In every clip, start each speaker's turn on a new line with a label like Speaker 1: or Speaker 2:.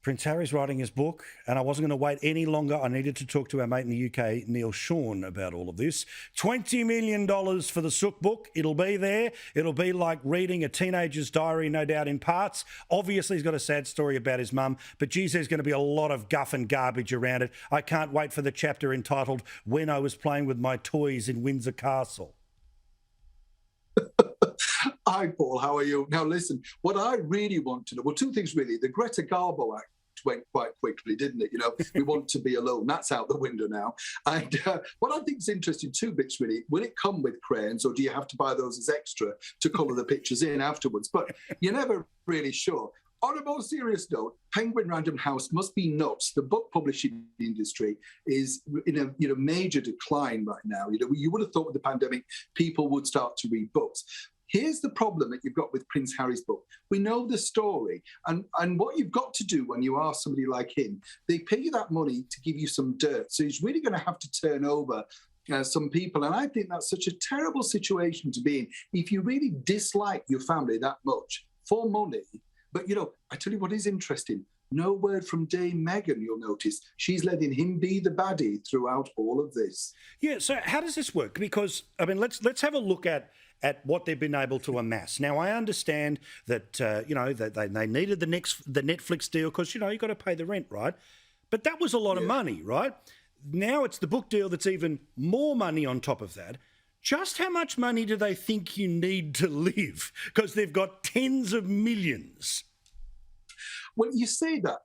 Speaker 1: Prince Harry's writing his book, and I wasn't going to wait any longer. I needed to talk to our mate in the UK, Neil Sean, about all of this. $20 million for the Sook book. It'll be there. It'll be like reading a teenager's diary, no doubt, in parts. Obviously, he's got a sad story about his mum, but geez, there's going to be a lot of guff and garbage around it. I can't wait for the chapter entitled When I Was Playing With My Toys in Windsor Castle.
Speaker 2: Hi, Paul. How are you? Now, listen, what I really want to know, well, two things really. The Greta Garbo Act went quite quickly, didn't it? You know, we want to be alone. That's out the window now. And what I think is interesting, two bits really. Will it come with crayons, or do you have to buy those as extra to colour the pictures in afterwards? But you're never really sure. On a more serious note, Penguin Random House must be nuts. The book publishing industry is in a major decline right now. You would have thought with the pandemic, people would start to read books. Here's the problem that you've got with Prince Harry's book. We know the story, and what you've got to do when you are somebody like him, they pay you that money to give you some dirt. So he's really going to have to turn over some people. And I think that's such a terrible situation to be in. If you really dislike your family that much for money, but, I tell you what is interesting. No word from Dame Meghan, you'll notice. She's letting him be the baddie throughout all of this.
Speaker 1: Yeah, so how does this work? Because, I mean, let's have a look at what they've been able to amass. Now, I understand that, that they needed the Netflix deal because, you've got to pay the rent, right? But that was a lot of money, right? Now it's the book deal that's even more money on top of that. Just how much money do they think you need to live? Because they've got tens of millions.
Speaker 2: Well, you say that,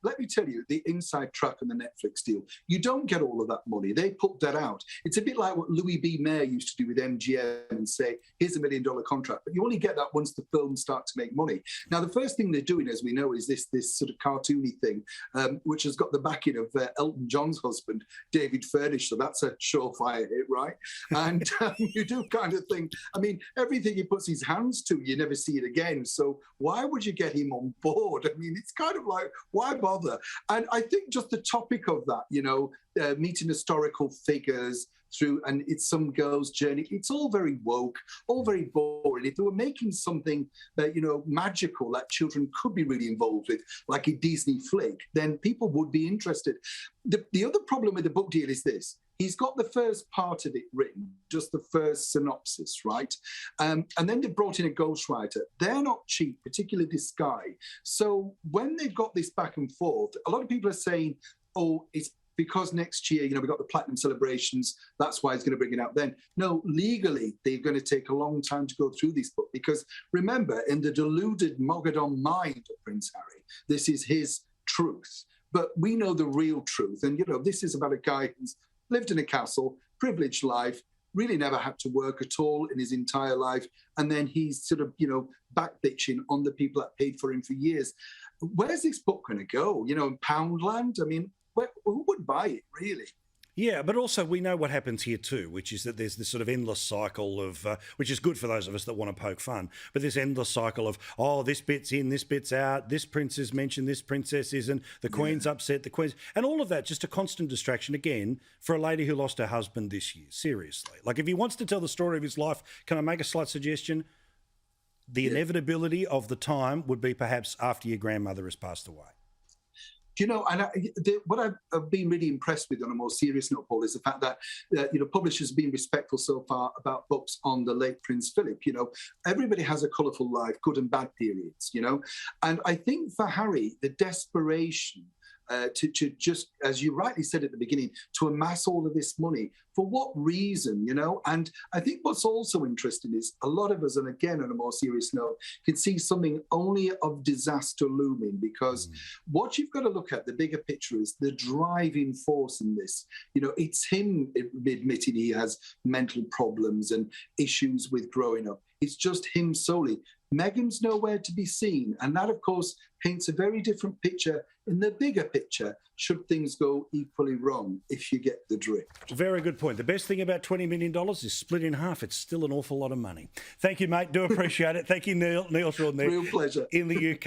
Speaker 2: let me tell you, the inside track on the Netflix deal, you don't get all of that money. They put that out. It's a bit like what Louis B. Mayer used to do with MGM and say, here's $1 million contract. But you only get that once the films start to make money. Now, the first thing they're doing, as we know, is this sort of cartoony thing, which has got the backing of Elton John's husband, David Furnish. So that's a surefire hit, right? And you do kind of think, I mean, everything he puts his hands to, you never see it again. So why would you get him on board? I mean, it's kind of like, why bother? And I think just the topic of that, meeting historical figures through, and it's some girl's journey, it's all very woke, all very boring. If they were making something, magical that children could be really involved with, like a Disney flick, then people would be interested. The other problem with the book deal is this. He's got the first part of it written, just the first synopsis, right? And then they brought in a ghostwriter. They're not cheap, particularly this guy. So when they've got this back and forth, a lot of people are saying, oh, it's because next year, we've got the platinum celebrations, that's why he's going to bring it out then. No, legally, they're going to take a long time to go through this book because remember, in the deluded Mogadon mind of Prince Harry, this is his truth. But we know the real truth. And, this is about a guy who's lived in a castle, privileged life, really never had to work at all in his entire life. And then he's sort of, back bitching on the people that paid for him for years. Where's this book going to go? In Poundland? I mean, who would buy it, really?
Speaker 1: Yeah, but also we know what happens here too, which is that there's this sort of endless cycle of, which is good for those of us that want to poke fun, but this endless cycle of, oh, this bit's in, this bit's out, this prince is mentioned, this princess isn't, the Queen's upset, the Queen's, and all of that, just a constant distraction, again, for a lady who lost her husband this year, seriously. Like, if he wants to tell the story of his life, can I make a slight suggestion? The inevitability of the time would be perhaps after your grandmother has passed away.
Speaker 2: What I've been really impressed with on a more serious note, Paul, is the fact that, publishers have been respectful so far about books on the late Prince Philip. Everybody has a colourful life, good and bad periods, And I think for Harry, the desperation to just, as you rightly said at the beginning, to amass all of this money. For what reason, And I think what's also interesting is a lot of us, and again, on a more serious note, can see something only of disaster looming because what you've got to look at, the bigger picture, is the driving force in this. It's him admitting he has mental problems and issues with growing up. It's just him solely. Meghan's nowhere to be seen. And that, of course, paints a very different picture in the bigger picture, should things go equally wrong, if you get the drift.
Speaker 1: Very good point. The best thing about $20 million is split in half. It's still an awful lot of money. Thank you, mate. Do appreciate it. Thank you, Neil. Neil Shaw there.
Speaker 2: Real pleasure.
Speaker 1: In the UK.